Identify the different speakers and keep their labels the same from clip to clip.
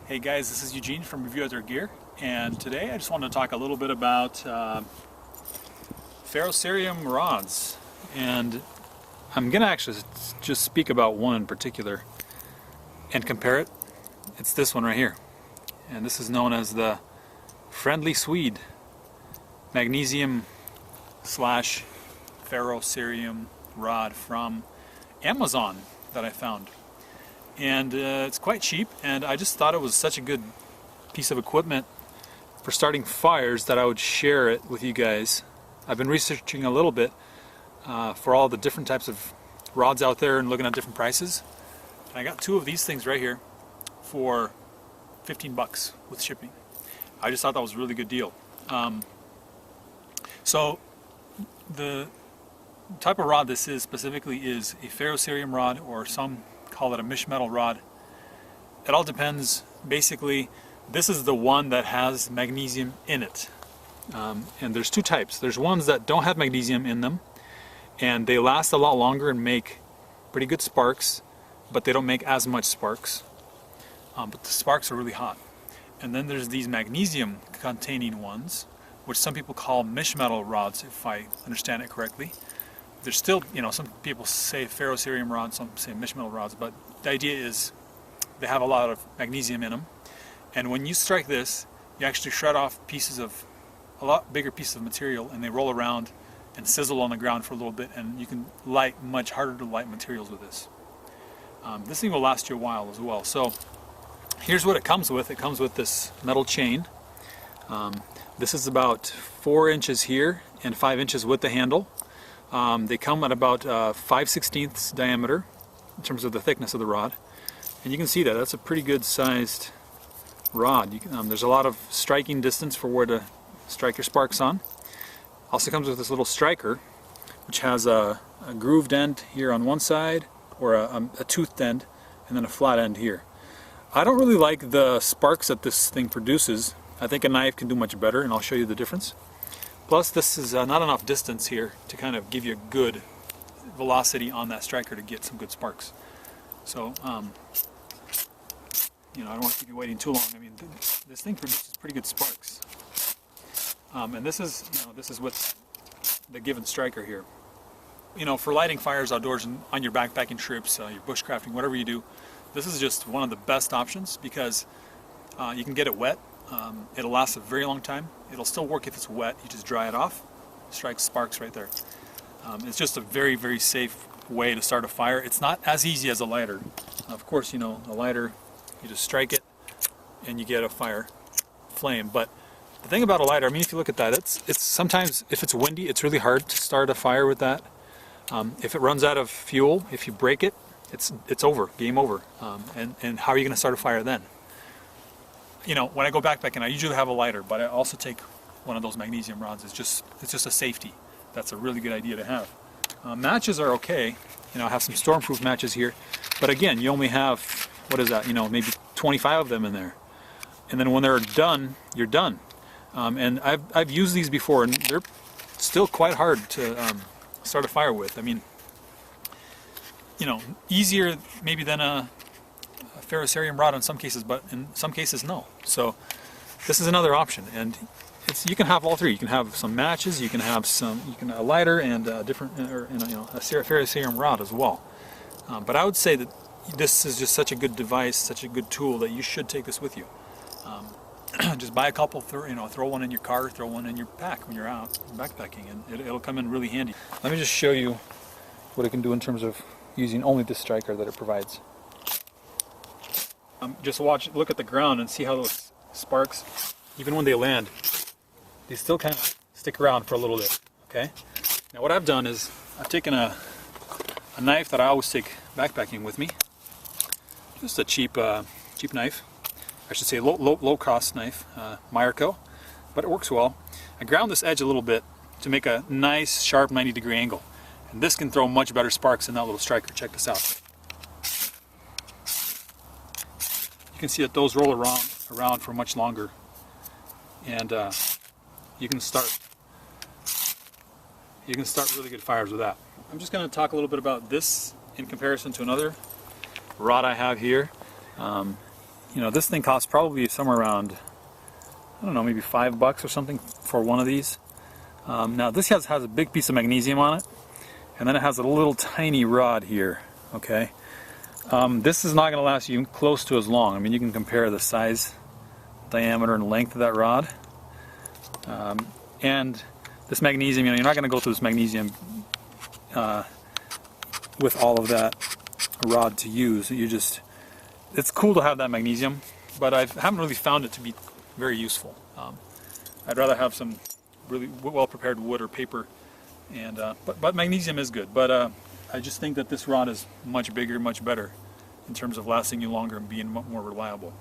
Speaker 1: Hey guys, this is Eugene from Review Outdoor Gear, and today I just want to talk a little bit about ferrocerium rods. And I'm going to actually just speak about one in particular and compare it. It's this one right here. And this is known as the Friendly Swede magnesium / ferrocerium rod from Amazon that I found. And it's quite cheap, and I just thought it was such a good piece of equipment for starting fires that I would share it with you guys. I've been researching a little bit for all the different types of rods out there and looking at different prices. And I got two of these things right here for 15 bucks with shipping. I just thought that was a really good deal. So the type of rod this is specifically is a ferrocerium rod, or some call it a Mischmetal rod. It all depends. Basically, this is the one that has magnesium in it. And there's two types. There's ones that don't have magnesium in them, and they last a lot longer and make pretty good sparks, but they don't make as much sparks. But the sparks are really hot. And then there's these magnesium containing ones, which some people call Mischmetal rods, if I understand it correctly. There's still, some people say ferrocerium rods, some say Mischmetal rods, but the idea is they have a lot of magnesium in them. And when you strike this, you actually shred off a lot bigger pieces of material, and they roll around and sizzle on the ground for a little bit, and you can light much harder to light materials with this. This thing will last you a while as well. So here's what it comes with. It comes with this metal chain. This is about 4 inches here and 5 inches with the handle. They come at about 5/16 diameter in terms of the thickness of the rod, and you can see that's a pretty good sized rod. There's a lot of striking distance for where to strike your sparks on. Also comes with this little striker, which has a grooved end here on one side, or a toothed end, and then a flat end here. I don't really like the sparks that this thing produces. I think a knife can do much better, and I'll show you the difference. Plus, this is not enough distance here to kind of give you a good velocity on that striker to get some good sparks. So, I don't want to keep you waiting too long. I mean, this thing produces pretty good sparks. And this is with the given striker here. For lighting fires outdoors and on your backpacking trips, your bushcrafting, whatever you do, this is just one of the best options because you can get it wet. It'll last a very long time. It'll still work if it's wet. You just dry it off, strike sparks right there. It's just a very, very safe way to start a fire. It's not as easy as a lighter. Of course, a lighter, you just strike it and you get a fire flame. But the thing about a lighter, if you look at that, it's sometimes, if it's windy, it's really hard to start a fire with that. If it runs out of fuel, if you break it, it's over, game over. And how are you going to start a fire then? When I go backpacking, I usually have a lighter, but I also take one of those magnesium rods. It's just a safety. That's a really good idea to have. Matches are okay. I have some stormproof matches here, but again, you only have, what is that? Maybe 25 of them in there. And then when they're done, you're done. And I've used these before, and they're still quite hard to start a fire with. Easier maybe than a ferrocerium rod in some cases, but in some cases no. So this is another option, and you can have all three. You can have some matches, you can have a lighter, and a ferrocerium rod as well. But I would say that this is just such a good device, such a good tool, that you should take this with you. Just buy a couple, throw one in your car, throw one in your pack when you're out backpacking, and it'll come in really handy. Let me just show you what it can do in terms of using only this striker that it provides. Just look at the ground and see how those sparks, even when they land, they still kind of stick around for a little bit. Okay. Now what I've done is I've taken a knife that I always take backpacking with me. Just a cheap knife. I should say low cost knife, Meyerco, but it works well. I ground this edge a little bit to make a nice sharp 90-degree angle, and this can throw much better sparks than that little striker. Check this out. You can see that those roll around for much longer, and you can start really good fires with that. I'm just going to talk a little bit about this in comparison to another rod I have here. you know, this thing costs probably somewhere around, I don't know, maybe $5 or something for one of these. Now this has a big piece of magnesium on it, and then it has a little tiny rod here, okay? This is not going to last you close to as long. I mean, you can compare the size, diameter, and length of that rod. And this magnesium, you know, you're not going to go through this magnesium with all of that rod to use. It's cool to have that magnesium, but I haven't really found it to be very useful. I'd rather have some really well-prepared wood or paper, and but magnesium is good. But I just think that this rod is much bigger, much better in terms of lasting you longer and being more reliable.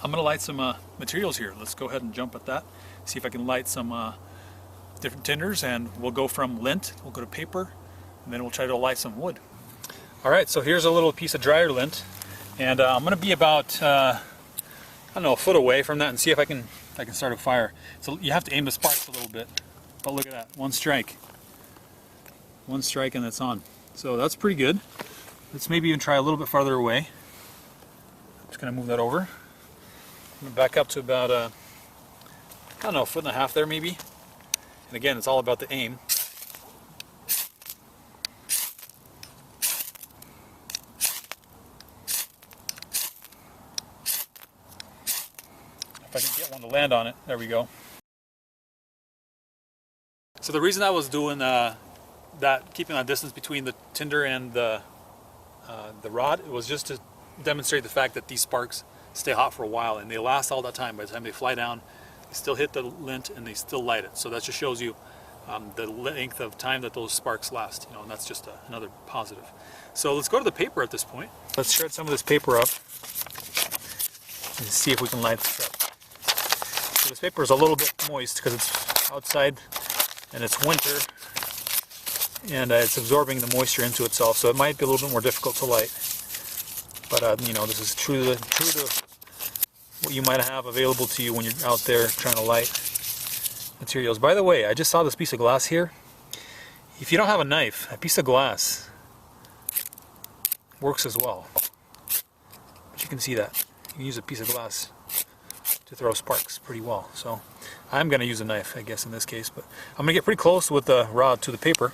Speaker 1: I'm going to light some materials here. Let's go ahead and jump at that. See if I can light some different tinders, and we'll go from lint, we'll go to paper, and then we'll try to light some wood. Alright, so here's a little piece of dryer lint, and I'm going to be about, I don't know, a foot away from that and see if I can start a fire. So you have to aim the sparks a little bit, but look at that, one strike and it's on. So that's pretty good. Let's maybe even try a little bit farther away. I'm just going to move that over. I'm going to back up to about, I don't know, a foot and a half there maybe. And again, it's all about the aim. If I can get one to land on it, there we go. So the reason I was doing keeping that distance between the tinder and the rod, it was just to demonstrate the fact that these sparks stay hot for a while and they last all that time. By the time they fly down, they still hit the lint and they still light it. So that just shows you the length of time that those sparks last, you know, and that's just another positive. So let's go to the paper at this point. Let's shred some of this paper up and see if we can light this up. So this paper is a little bit moist because it's outside and it's winter, and it's absorbing the moisture into itself, so it might be a little bit more difficult to light. But you know, this is true to what you might have available to you when you're out there trying to light materials. By the way, I just saw this piece of glass here. If you don't have a knife, a piece of glass works as well. But you can see that. You can use a piece of glass to throw sparks pretty well. So I'm going to use a knife, I guess, in this case. But I'm going to get pretty close with the rod to the paper.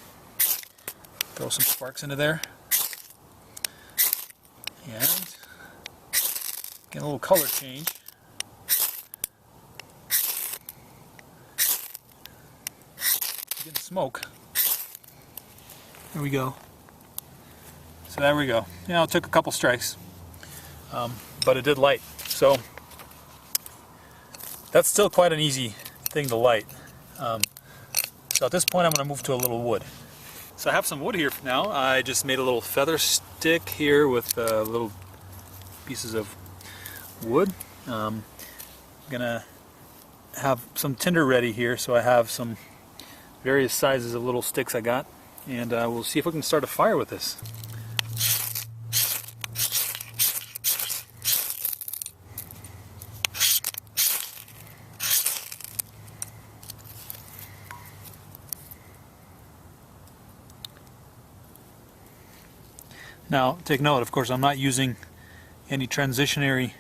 Speaker 1: Throw some sparks into there. And get a little color change. Getting smoke. There we go. So there we go. You know, it took a couple strikes, but it did light. So that's still quite an easy thing to light. So at this point, I'm going to move to a little wood. So I have some wood here now. I just made a little feather stick here with little pieces of wood. I'm gonna have some tinder ready here, so I have some various sizes of little sticks I got, and we'll see if we can start a fire with this. Now, take note, of course, I'm not using any transitionary,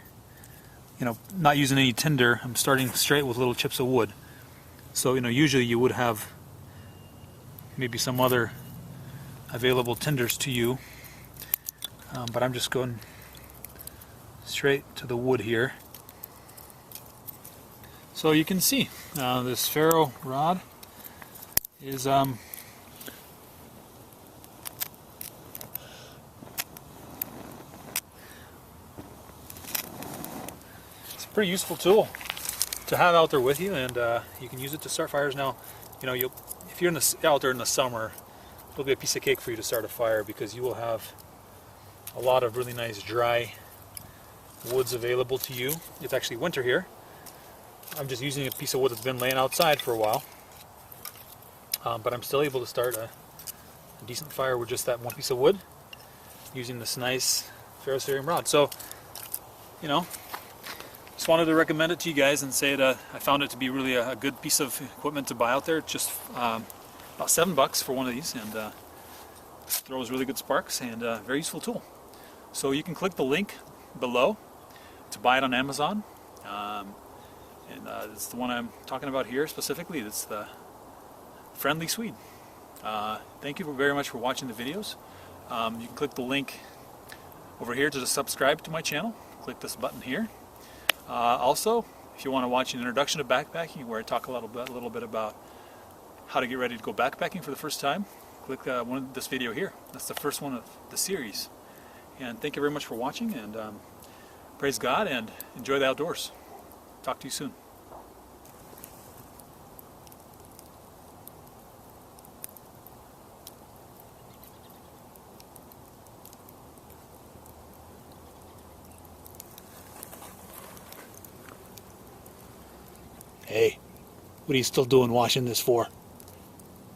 Speaker 1: you know, not using any tinder. I'm starting straight with little chips of wood. So, you know, usually you would have maybe some other available tinders to you, but I'm just going straight to the wood here. So you can see this ferro rod is pretty useful tool to have out there with you, and you can use it to start fires. Now, you know, if you're out there in the summer, it'll be a piece of cake for you to start a fire because you will have a lot of really nice dry woods available to you. It's actually winter here. I'm just using a piece of wood that's been laying outside for a while, but I'm still able to start a decent fire with just that one piece of wood using this nice ferrocerium rod. So, you know, just wanted to recommend it to you guys and say that I found it to be really a good piece of equipment to buy out there. It's just about $7 for one of these, and throws really good sparks, and a very useful tool. So you can click the link below to buy it on Amazon. And it's the one I'm talking about here specifically. It's the Friendly Swede. Thank you very much for watching the videos. You can click the link over here to subscribe to my channel. Click this button here. Also, if you want to watch an introduction to backpacking where I talk a little bit about how to get ready to go backpacking for the first time, click this video here. That's the first one of the series. And thank you very much for watching, and praise God and enjoy the outdoors. Talk to you soon.
Speaker 2: Hey, what are you still doing washing this for?